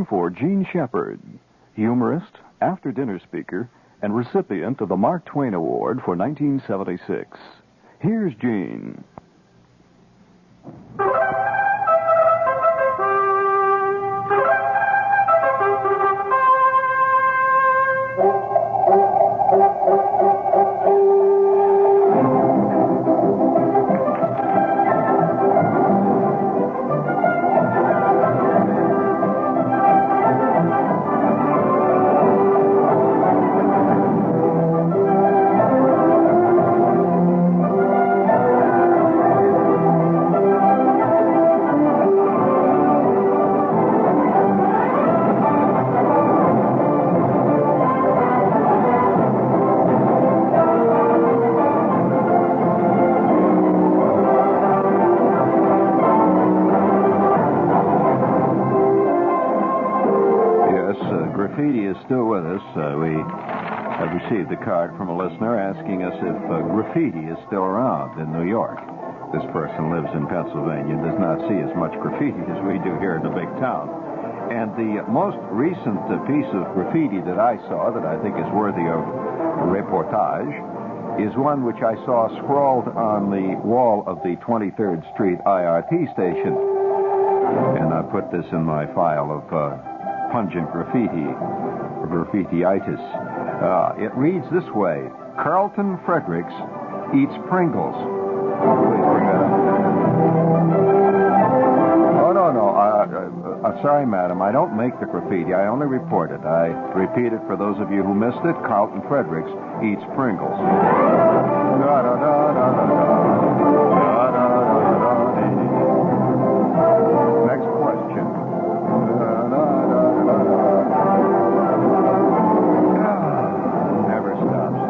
for Gene Shepard, humorist, after-dinner speaker, and recipient of the Mark Twain Award for 1976. Here's Gene. Graffiti is still with us. We have received a card from a listener asking us if graffiti is still around in New York. This person lives in Pennsylvania and does not see as much graffiti as we do here in the big town. And the most recent piece of graffiti that I saw that I think is worthy of reportage is one which I saw scrawled on the wall of the 23rd Street IRT station. And I put this in my file of pungent graffiti, or graffiti-itis. It reads this way: Carlton Fredericks eats Pringles. Please bring that up. Oh, no. I'm sorry, madam. I don't make the graffiti. I only report it. I repeat it for those of you who missed it. Carlton Fredericks eats Pringles. Next question. Never stops.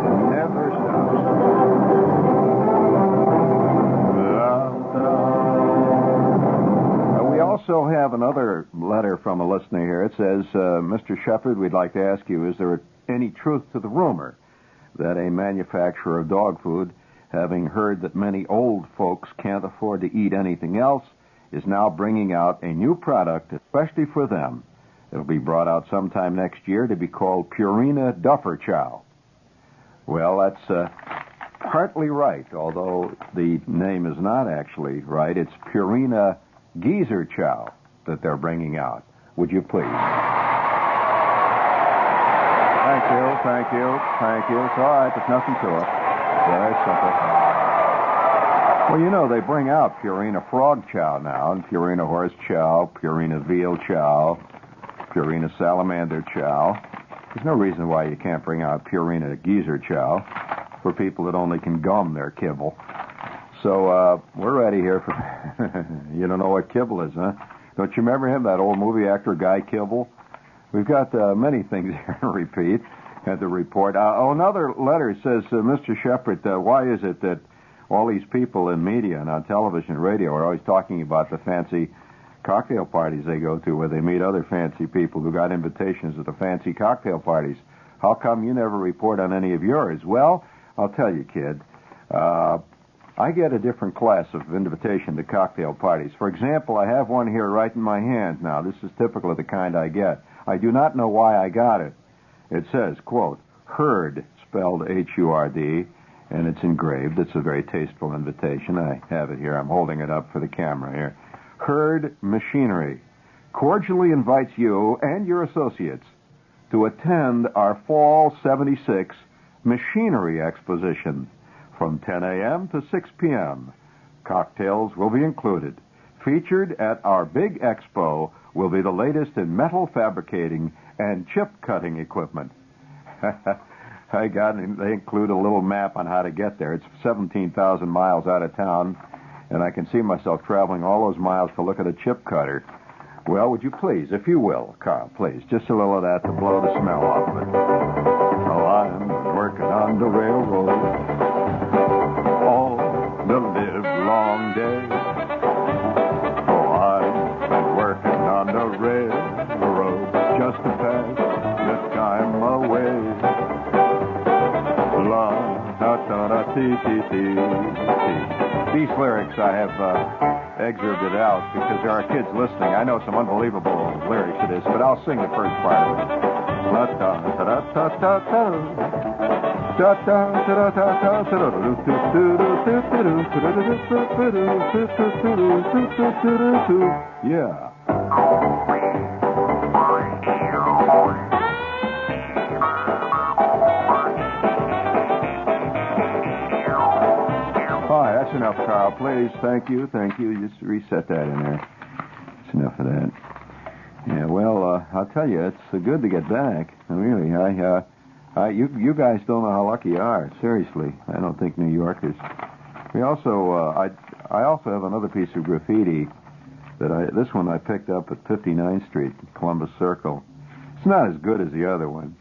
We also have another letter from a listener here. It says, Mr. Shepard, we'd like to ask you, is there any truth to the rumor that a manufacturer of dog food, having heard that many old folks can't afford to eat anything else, is now bringing out a new product especially for them? It'll be brought out sometime next year to be called Purina Duffer Chow. Well, that's partly right, although the name is not actually right. It's Purina Geezer Chow that they're bringing out. Would you please? Thank you. It's all right. There's nothing to it. Very simple. Well, you know, they bring out Purina Frog Chow now, and Purina Horse Chow, Purina Veal Chow, Purina Salamander Chow. There's no reason why you can't bring out Purina Geezer Chow for people that only can gum their kibble. So, we're ready here for... You don't know what kibble is, huh? Don't you remember him, that old movie actor, Guy Kibble? We've got many things here to repeat and to report. Another letter says, Mr. Shepard, why is it that all these people in media and on television and radio are always talking about the fancy cocktail parties they go to where they meet other fancy people who got invitations to the fancy cocktail parties? How come you never report on any of yours? Well, I'll tell you, kid. I get a different class of invitation to cocktail parties. For example, I have one here right in my hand now. This is typical of the kind I get. I do not know why I got it. It says, quote, Hurd, spelled H-U-R-D, and it's engraved. It's a very tasteful invitation. I have it here. I'm holding it up for the camera here. Hurd Machinery cordially invites you and your associates to attend our Fall 76 Machinery Exposition from 10 a.m. to 6 p.m. Cocktails will be included. Featured at our big expo will be the latest in metal fabricating and chip cutting equipment. They include a little map on how to get there. It's 17,000 miles out of town, and I can see myself traveling all those miles to look at a chip cutter. Well, would you please, if you will, Carl, please, just a little of that to blow the smell off of it. Oh, I'm working on the railroad all the live-long day. Oh, I've been working on the railroad just to pass the time away. These lyrics I have excerpted out because there are kids listening. I know some unbelievable lyrics of this, but I'll sing the first part of it. Yeah. Hi, that's enough, Carl. Please, thank you. Just reset that in there. That's enough of that. Yeah, well, I'll tell you, it's good to get back. Really, you guys don't know how lucky you are. Seriously, I don't think New Yorkers. We also, I also have another piece of graffiti this one I picked up at 59th Street, Columbus Circle. It's not as good as the other one,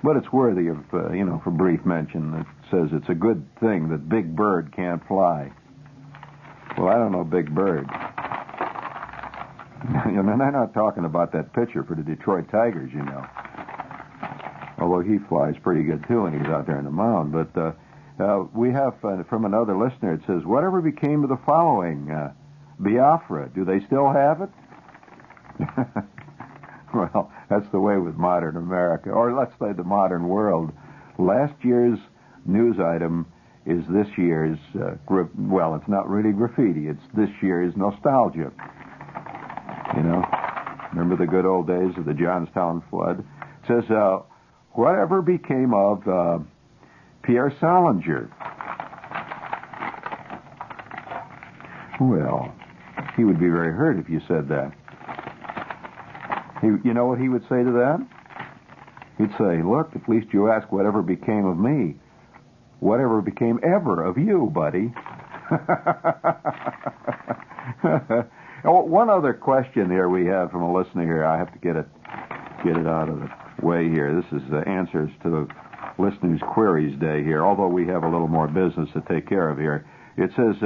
but it's worthy of, for brief mention. It says it's a good thing that Big Bird can't fly. Well, I don't know Big Bird. And I'm not talking about that pitcher for the Detroit Tigers, although he flies pretty good, too, when he's out there in the mound. But we have, from another listener, it says, whatever became of the following? Biafra, do they still have it? Well, that's the way with modern America, or let's say the modern world. Last year's news item is this year's, well, it's not really graffiti, it's this year's nostalgia. Remember the good old days of the Johnstown flood? It says, whatever became of Pierre Salinger? Well, he would be very hurt if you said that. You know what he would say to that? He'd say, look, at least you ask whatever became of me. Whatever became ever of you, buddy. One other question here we have from a listener here. I have to get it out of the way here. This is the answers to the listeners' queries day here, although we have a little more business to take care of here. It says,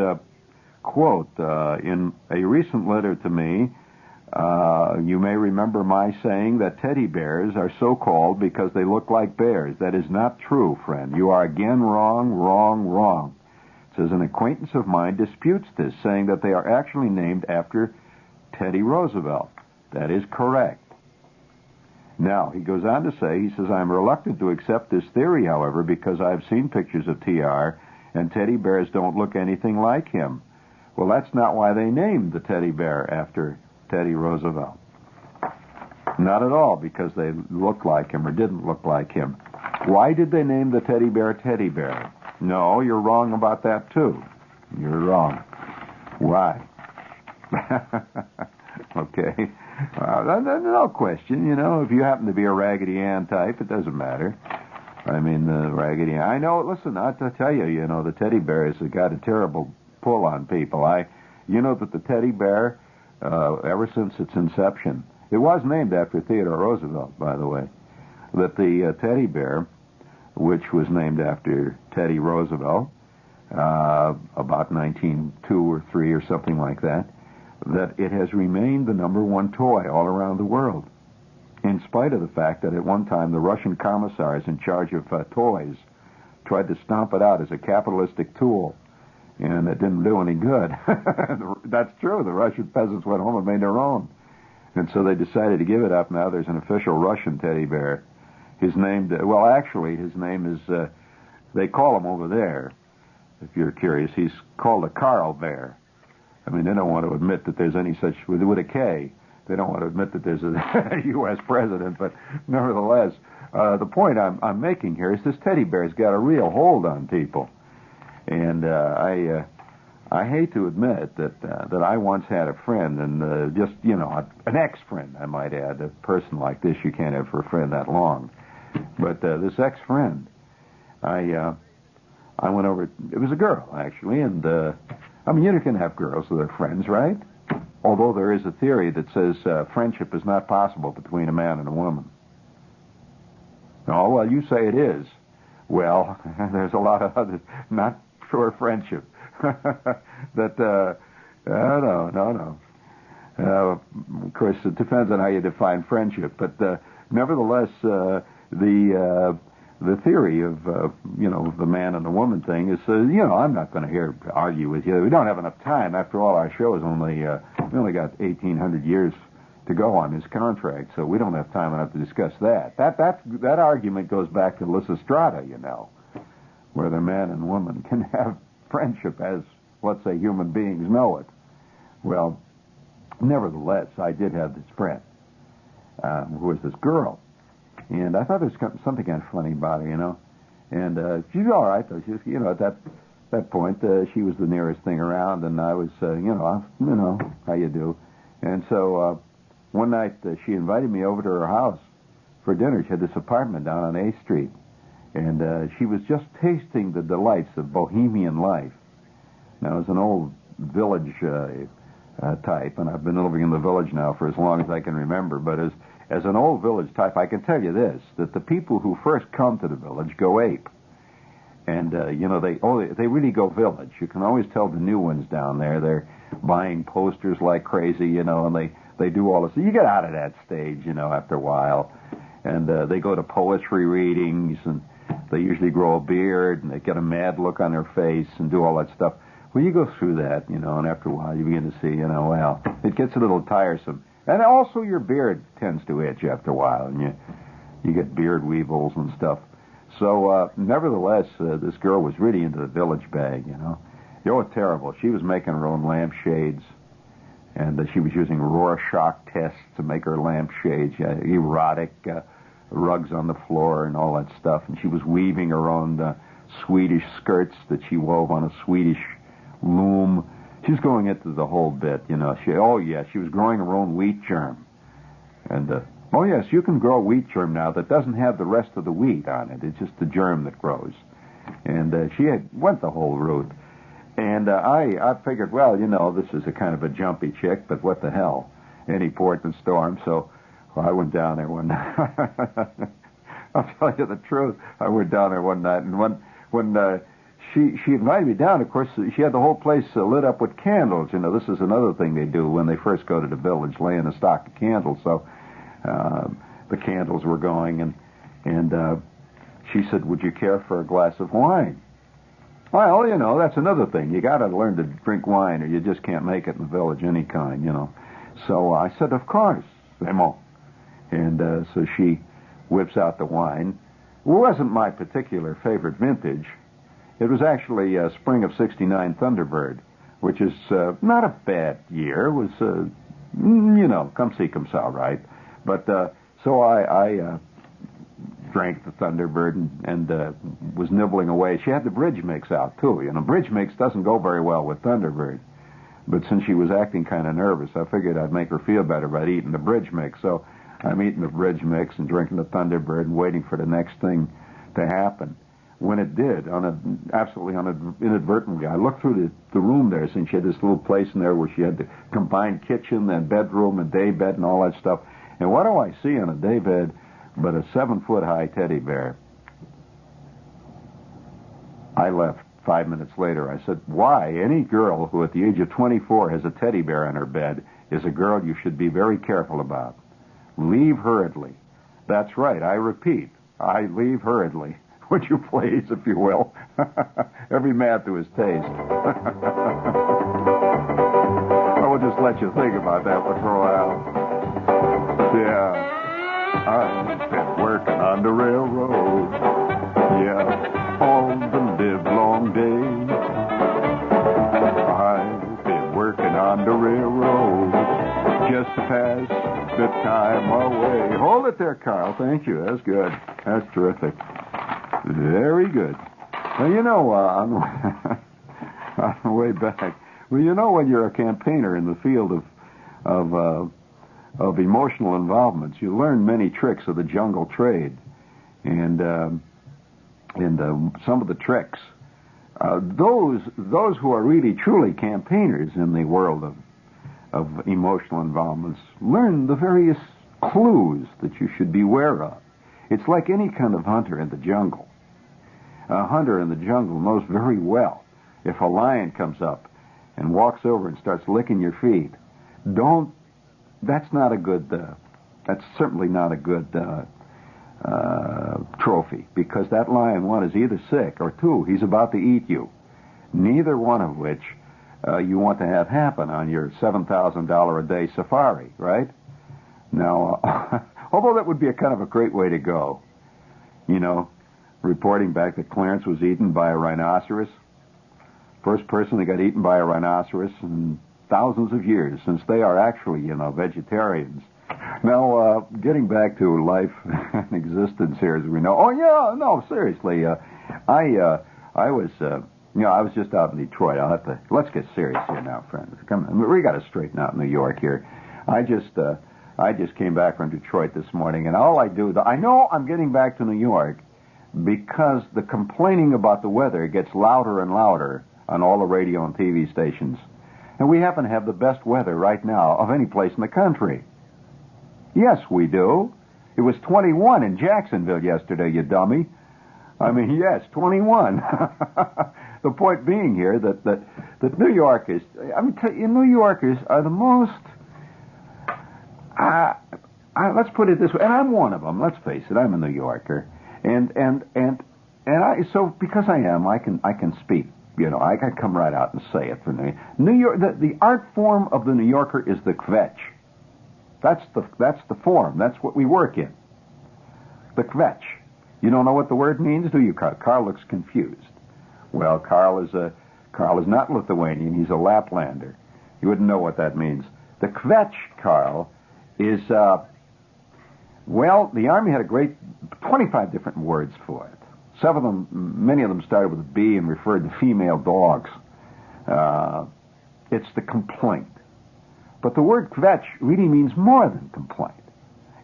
quote, in a recent letter to me, you may remember my saying that teddy bears are so called because they look like bears. That is not true, friend. You are again wrong. It says, an acquaintance of mine disputes this, saying that they are actually named after Teddy Roosevelt. That is correct. Now, he goes on to say, he says, I'm reluctant to accept this theory, however, because I've seen pictures of TR, and teddy bears don't look anything like him. Well, that's not why they named the teddy bear after Teddy Roosevelt. Not at all, because they looked like him or didn't look like him. Why did they name the teddy bear Teddy Bear? No, you're wrong about that, too. You're wrong. Why? Okay. No question, if you happen to be a Raggedy Ann type, it doesn't matter. I mean, the Raggedy Ann. I know, listen, I have to tell you, the teddy bears have got a terrible pull on people. That the teddy bear, ever since its inception, it was named after Theodore Roosevelt, by the way, that the teddy bear, which was named after Teddy Roosevelt, about 1902 or 3 or something like that, that it has remained the number one toy all around the world, in spite of the fact that at one time the Russian commissars in charge of toys tried to stomp it out as a capitalistic tool, and it didn't do any good. That's true. The Russian peasants went home and made their own. And so they decided to give it up. Now there's an official Russian teddy bear. His name, his name is, they call him over there, if you're curious, he's called a Carl Bear. I mean, they don't want to admit that there's any such, with a K, they don't want to admit that there's a U.S. president, but nevertheless, the point I'm making here is this teddy bear's got a real hold on people. And I hate to admit that I once had a friend, and just, an ex-friend, I might add. A person like this you can't have for a friend that long. But this ex-friend, I went over, it was a girl, actually, and, you can have girls that are friends, right? Although there is a theory that says friendship is not possible between a man and a woman. Oh, well, you say it is. Well, there's a lot of other, not pure friendship. No. Of course, it depends on how you define friendship, but nevertheless, the theory of the man and the woman thing is, I'm not going to argue with you. We don't have enough time. After all, our show is only we only got 1,800 years to go on his contract, so we don't have time enough to discuss that. That argument goes back to Lysistrata, you know, whether man and woman can have friendship as, let's say, human beings know it. Well, nevertheless, I did have this friend who was this girl, and I thought there was something kind of funny about her, you know. And she's all right, though. She was, you know, at that point, she was the nearest thing around, and I was, you know, how you do. And so one night she invited me over to her house for dinner. She had this apartment down on A Street, and she was just tasting the delights of bohemian life. Now, as an old village type, and I've been living in the village now for as long as I can remember, but as an old village type, I can tell you this, that the people who first come to the village go ape. And, you know, they really go village. You can always tell the new ones down there. They're buying posters like crazy, you know, and they do all this. You get out of that stage, you know, after a while. And they go to poetry readings, and they usually grow a beard, and they get a mad look on their face and do all that stuff. Well, you go through that, you know, and after a while you begin to see, you know, well, it gets a little tiresome. And also your beard tends to itch after a while, and you get beard weevils and stuff. So, nevertheless, this girl was really into the village bag, you know. It was terrible. She was making her own lampshades, and she was using Rorschach tests to make her lampshades, erotic rugs on the floor and all that stuff. And she was weaving her own Swedish skirts that she wove on a Swedish loom. She was going into the whole bit, you know. She was growing her own wheat germ. And, oh, yes, you can grow wheat germ now that doesn't have the rest of the wheat on it. It's just the germ that grows. And she went the whole route. And I figured, well, you know, this is a kind of a jumpy chick, but what the hell? Any port in storm. So I went down there one night. I'll tell you the truth. I went down there one night, and when she invited me down, of course, she had the whole place lit up with candles. You know, this is another thing they do when they first go to the village, lay in a stock of candles. So the candles were going, and she said, would you care for a glass of wine? Well, you know, that's another thing. You got to learn to drink wine, or you just can't make it in the village any kind, you know. So I said, of course, Remo. And so she whips out the wine. It wasn't my particular favorite vintage. It was actually spring of '69 Thunderbird, which is not a bad year. It was, you know, come see, come saw, right? But so I drank the Thunderbird and was nibbling away. She had the bridge mix out, too. You know, bridge mix doesn't go very well with Thunderbird. But since she was acting kind of nervous, I figured I'd make her feel better by eating the bridge mix. So I'm eating the bridge mix and drinking the Thunderbird and waiting for the next thing to happen. When it did, absolutely inadvertently, I looked through the room there, since she had this little place in there where she had the combined kitchen and bedroom and day bed and all that stuff. And what do I see on a day bed but a 7-foot-high teddy bear? I left 5 minutes later. I said, why? Any girl who at the age of 24 has a teddy bear on her bed is a girl you should be very careful about. Leave hurriedly. That's right, I repeat, I leave hurriedly. Would you please, if you will? Every man to his taste. I will just let you think about that one for a while. Yeah. I've been working on the railroad. Yeah. All the livelong day. I've been working on the railroad just to pass the time away. Hold it there, Carl. Thank you. That's good. That's terrific. Very good. Well, you know, on the way back, well, you know, when you're a campaigner in the field of emotional involvements, you learn many tricks of the jungle trade, and some of the tricks, those who are really truly campaigners in the world of emotional involvements learn the various clues that you should beware of. It's like any kind of hunter in the jungle. A hunter in the jungle knows very well if a lion comes up and walks over and starts licking your feet. That's not a good, that's certainly not a good trophy, because that lion, one, is either sick, or two, he's about to eat you. Neither one of which you want to have happen on your $7,000 a day safari, right? Now, although that would be a kind of a great way to go, you know, reporting back that Clarence was eaten by a rhinoceros. First person that got eaten by a rhinoceros in thousands of years, since they are actually, vegetarians. Now, getting back to life and existence here, as we know. Oh yeah, no, seriously, I was just out in Detroit. Let's get serious here now, friends. Come on, we got to straighten out New York here. I just came back from Detroit this morning, and all I know I'm getting back to New York because the complaining about the weather gets louder and louder on all the radio and TV stations. And we happen to have the best weather right now of any place in the country. Yes, we do. It was 21 in Jacksonville yesterday, you dummy. I mean, yes, 21. The point being here that New Yorkers, New Yorkers are the most, let's put it this way, and I'm one of them, let's face it, I'm a New Yorker. So because I am, I can speak. I can come right out and say it for New York. The art form of the New Yorker is the kvetch. That's the form. That's what we work in. The kvetch. You don't know what the word means, do you, Carl? Carl looks confused. Well, Carl is not Lithuanian. He's a Laplander. You wouldn't know what that means. The kvetch, Carl, is the Army had a great 25 different words for it. Many of them started with a B and referred to female dogs. It's the complaint. But the word kvetch really means more than complaint.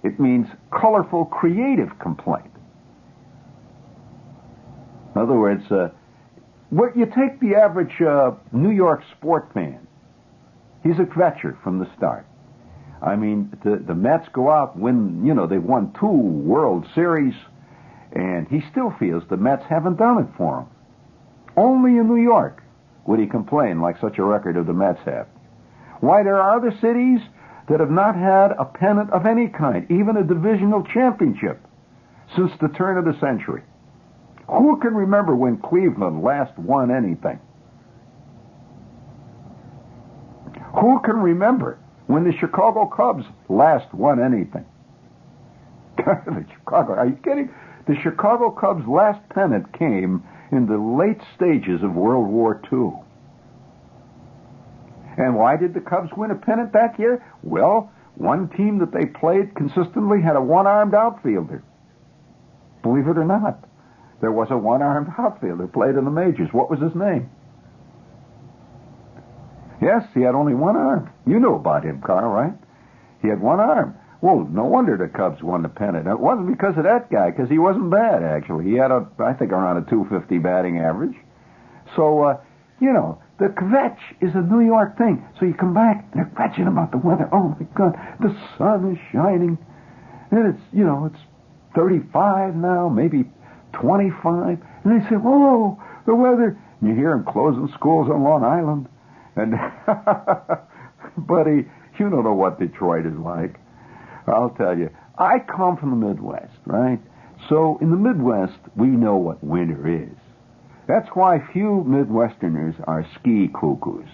It means colorful, creative complaint. In other words, you take the average New York sport fan. He's a kvetcher from the start. I mean, the Mets go out, win, they've won 2 World Series, and he still feels the Mets haven't done it for him. Only in New York would he complain like such a record of the Mets have. Why, there are other cities that have not had a pennant of any kind, even a divisional championship, since the turn of the century. Who can remember when Cleveland last won anything? Who can remember when the Chicago Cubs last won anything? Are you kidding? The Chicago Cubs' last pennant came in the late stages of World War II. And why did the Cubs win a pennant that year? Well, one team that they played consistently had a one-armed outfielder. Believe it or not, there was a one-armed outfielder played in the majors. What was his name? Yes, he had only one arm. You know about him, Carl, right? He had one arm. Well, no wonder the Cubs won the pennant. It wasn't because of that guy, because he wasn't bad, actually. He had, I think, around a .250 batting average. So, the kvetch is a New York thing. So you come back, and they're kvetching about the weather. Oh, my God, the sun is shining. And it's 35 now, maybe 25. And they say, whoa, the weather. And you hear them closing schools on Long Island. And, buddy, you don't know what Detroit is like. I'll tell you. I come from the Midwest, right? So in the Midwest, we know what winter is. That's why few Midwesterners are ski cuckoos.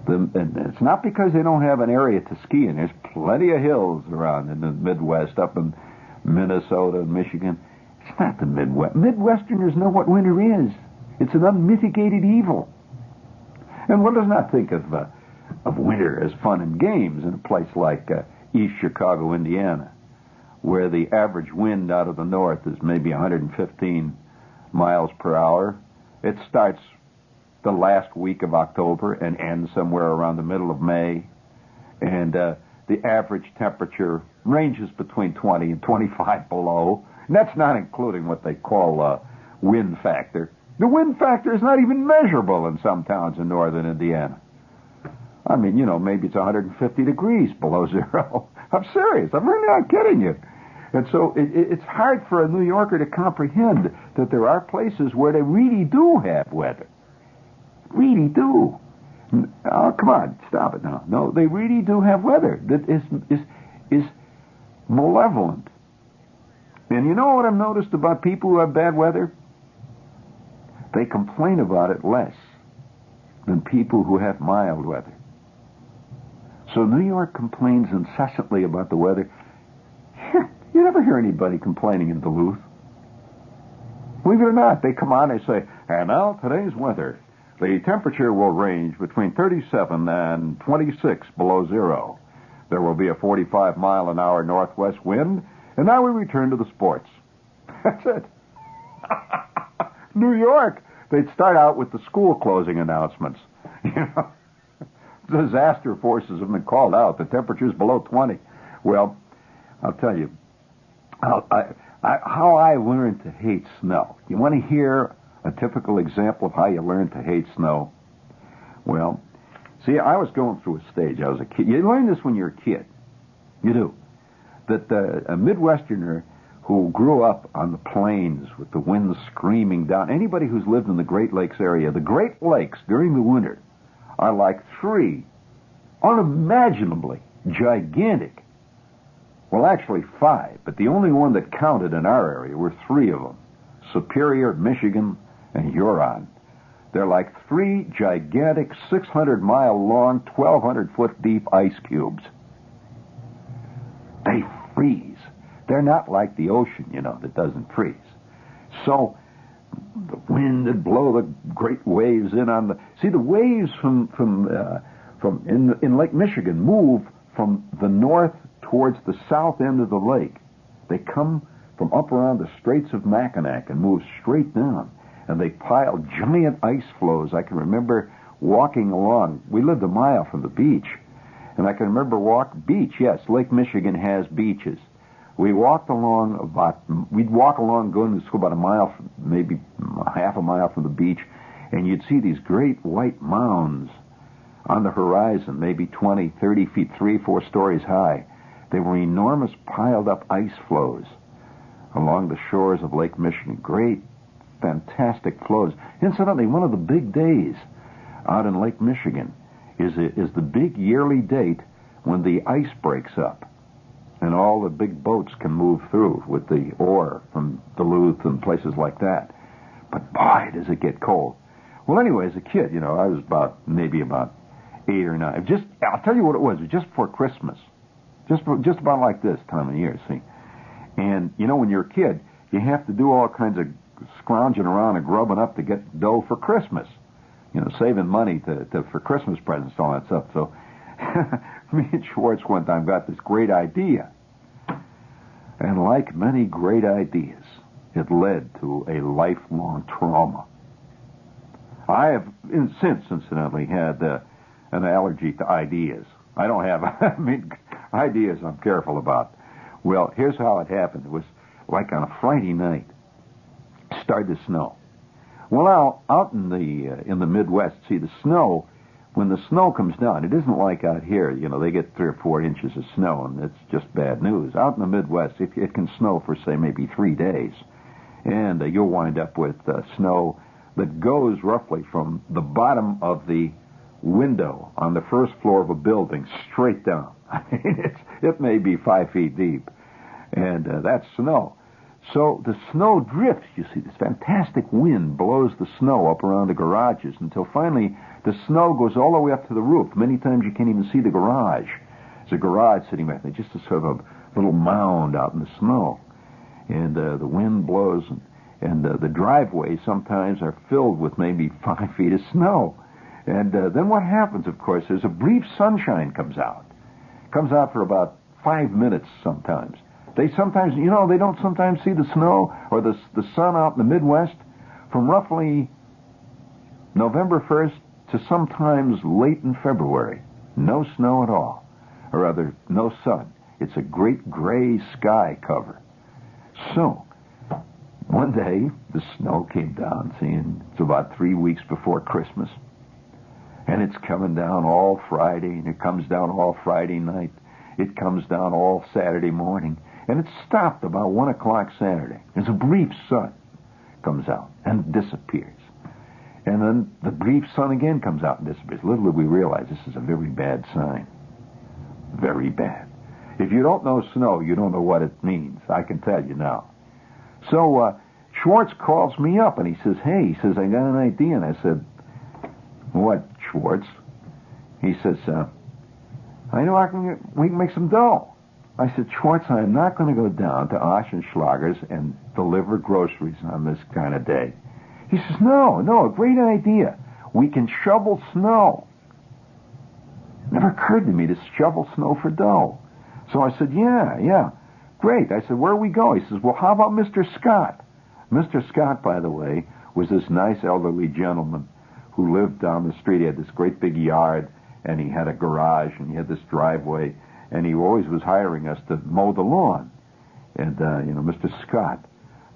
And it's not because they don't have an area to ski in. There's plenty of hills around in the Midwest, up in Minnesota and Michigan. It's not the Midwest. Midwesterners know what winter is. It's an unmitigated evil. And one does not think of winter as fun and games in a place like East Chicago, Indiana, where the average wind out of the north is maybe 115 miles per hour. It starts the last week of October and ends somewhere around the middle of May. And the average temperature ranges between 20 and 25 below. And that's not including what they call wind factor. The wind factor is not even measurable in some towns in northern Indiana. I mean, maybe it's 150 degrees below zero. I'm serious. I'm really not kidding you. And so it's hard for a New Yorker to comprehend that there are places where they really do have weather. Really do. Oh, come on, stop it now. No, they really do have weather that is malevolent. And you know what I've noticed about people who have bad weather? They complain about it less than people who have mild weather. So New York complains incessantly about the weather. You never hear anybody complaining in Duluth. Believe it or not, they come on and say, and now today's weather. The temperature will range between 37 and 26 below zero. There will be a 45-mile-an-hour northwest wind, and now we return to the sports. That's it. New York, they'd start out with the school closing announcements. Disaster forces have been called out. The temperature's below 20. Well, I'll tell you, how I learned to hate snow. You want to hear a typical example of how you learn to hate snow? Well, see, I was going through a stage. I was a kid. You learn this when you're a kid. You do. That a Midwesterner who grew up on the plains with the winds screaming down, anybody who's lived in the Great Lakes area, the Great Lakes during the winter are like three unimaginably gigantic, well, actually 5, but the only one that counted in our area were 3 of them, Superior, Michigan, and Huron. They're like 3 gigantic 600-mile-long, 1,200-foot-deep ice cubes. They freeze. They're not like the ocean, that doesn't freeze. So the wind would blow the great waves in on the... See, the waves in Lake Michigan move from the north towards the south end of the lake. They come from up around the Straits of Mackinac and move straight down. And they pile giant ice floes. I can remember walking along. We lived a mile from the beach. And I can remember beach, yes, Lake Michigan has beaches. We'd walk along going to school about a mile, maybe half a mile from the beach, and you'd see these great white mounds on the horizon, maybe 20, 30 feet, 3, 4 stories high. They were enormous piled-up ice floes along the shores of Lake Michigan. Great, fantastic flows. Incidentally, one of the big days out in Lake Michigan is the big yearly date when the ice breaks up and all the big boats can move through with the ore from Duluth and places like that. But boy, does it get cold. Well, anyway, as a kid, I was maybe about 8 or 9. I'll tell you what it was just before Christmas. Just about like this time of year, see. And, when you're a kid, you have to do all kinds of scrounging around and grubbing up to get dough for Christmas. Saving money for Christmas presents, all that stuff. So me and Schwartz one time got this great idea. And like many great ideas, it led to a lifelong trauma. I have since, incidentally, had an allergy to ideas. I don't have, ideas I'm careful about. Well, here's how it happened. It was like on a Friday night. It started to snow. Well, out in the Midwest, see, the snow, when the snow comes down, it isn't like out here, they get 3 or 4 inches of snow, and it's just bad news. Out in the Midwest, it can snow for, say, maybe 3 days, and you'll wind up with snow that goes roughly from the bottom of the window on the first floor of a building straight down. It may be 5 feet deep, and that's snow. So the snow drifts, you see, this fantastic wind blows the snow up around the garages until finally the snow goes all the way up to the roof. Many times you can't even see the garage. There's a garage sitting back there, just a sort of a little mound out in the snow. And the wind blows, and the driveways sometimes are filled with maybe 5 feet of snow. And then what happens, of course, is a brief sunshine comes out. Comes out for about 5 minutes sometimes. They sometimes, they don't sometimes see the snow or the sun out in the Midwest from roughly November 1st to sometimes late in February. No snow at all. Or rather, no sun. It's a great gray sky cover. So, one day, the snow came down, and it's about 3 weeks before Christmas. And it's coming down all Friday, and it comes down all Friday night. It comes down all Saturday morning. And it stopped about 1 o'clock Saturday. There's a brief sun comes out and disappears. And then the brief sun again comes out and disappears. Little did we realize this is a very bad sign. Very bad. If you don't know snow, you don't know what it means. I can tell you now. So Schwartz calls me up and he says, hey, I got an idea. And I said, what, Schwartz? He says, I know we can make some dough. I said, Schwartz, I am not going to go down to Oschenschlager's and deliver groceries on this kind of day. He says, no, a great idea. We can shovel snow. Never occurred to me to shovel snow for dough. So I said, yeah, great. I said, where are we going? He says, well, how about Mr. Scott? Mr. Scott, by the way, was this nice elderly gentleman who lived down the street. He had this great big yard, and he had a garage, and he had this driveway, and he always was hiring us to mow the lawn. And, Mr. Scott.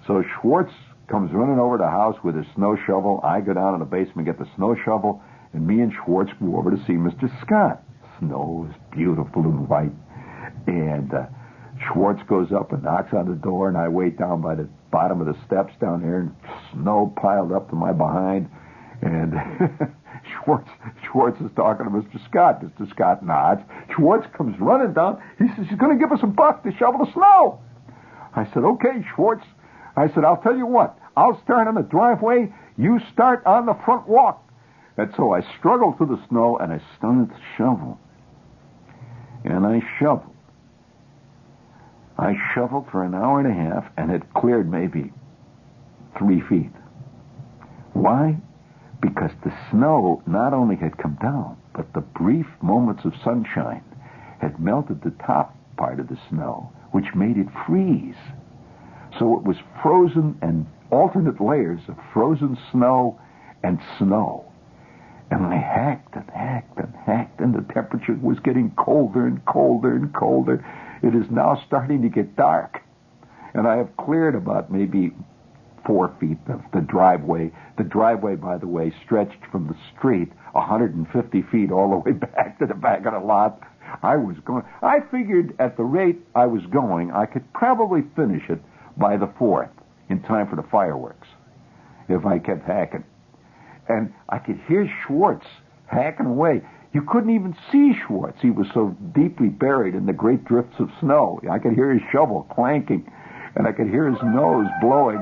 So Schwartz comes running over to the house with his snow shovel. I go down in the basement, get the snow shovel, and me and Schwartz go over to see Mr. Scott. Snow is beautiful and white. And Schwartz goes up and knocks on the door, and I wait down by the bottom of the steps down there, and snow piled up to my behind. And Schwartz is talking to Mr. Scott. Mr. Scott nods. Schwartz comes running down. He says, he's going to give us $1 to shovel the snow. I said, okay, Schwartz. I said, I'll tell you what. I'll start on the driveway. You start on the front walk. And so I struggled through the snow, and I started to shovel. And I shoveled. I shoveled for an hour and a half, and it cleared maybe 3 feet. Why? Because the snow not only had come down, but the brief moments of sunshine had melted the top part of the snow, which made it freeze. So it was frozen and alternate layers of frozen snow and snow. And I hacked and hacked and hacked, and the temperature was getting colder and colder and colder. It is now starting to get dark. And I have cleared about maybe 4 feet of the driveway. The driveway, by the way, stretched from the street 150 feet all the way back to the back of the lot. I figured at the rate I was going, I could probably finish it by the 4th in time for the fireworks if I kept hacking. And I could hear Schwartz hacking away. You couldn't even see Schwartz. He was so deeply buried in the great drifts of snow. I could hear his shovel clanking, and I could hear his nose blowing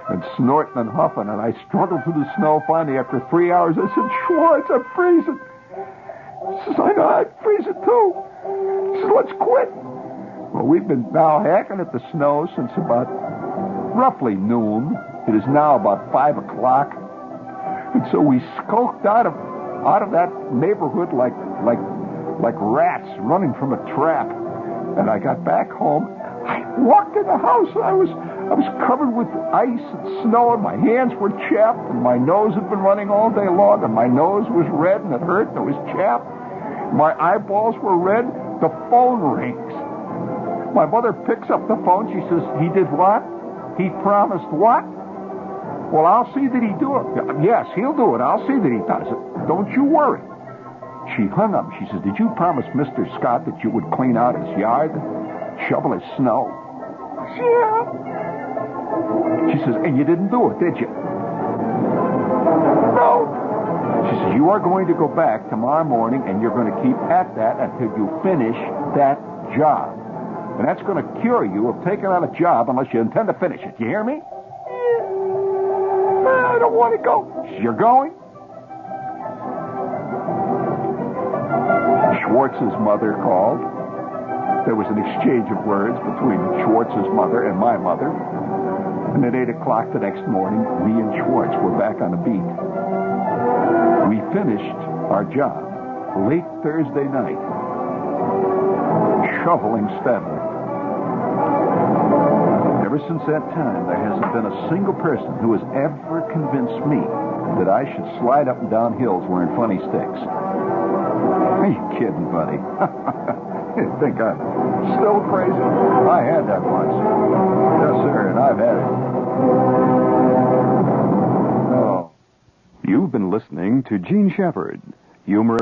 and snorting and huffing, and I struggled through the snow. Finally, after 3 hours, I said, Schwartz, I'm freezing. He says, I know, I'm freezing too. He says, let's quit. Well, we've been now hacking at the snow since about roughly noon. It is now about 5 o'clock. And so we skulked out of that neighborhood like rats running from a trap. And I got back home. I walked in the house, and I was covered with ice and snow, and my hands were chapped, and my nose had been running all day long, and my nose was red, and it hurt, and it was chapped. My eyeballs were red. The phone rings. My mother picks up the phone. She says, he did what? He promised what? Well, I'll see that he do it. Yes, he'll do it. I'll see that he does it. Don't you worry. She hung up. She says, did you promise Mr. Scott that you would clean out his yard, shovel his snow? Yeah. She says, and you didn't do it, did you? No. She says, you are going to go back tomorrow morning, and you're going to keep at that until you finish that job. And that's going to cure you of taking on a job unless you intend to finish it. You hear me? I don't want to go. You're going? Schwartz's mother called. There was an exchange of words between Schwartz's mother and my mother. And at 8 o'clock the next morning, me and Schwartz were back on the beat. We finished our job late Thursday night, shoveling steadily. Ever since that time, there hasn't been a single person who has ever convinced me that I should slide up and down hills wearing funny sticks. Are you kidding, buddy? You think I'm still crazy? I had that once. Yes, sir, and I've had it. Oh. You've been listening to Gene Shepherd, humorist.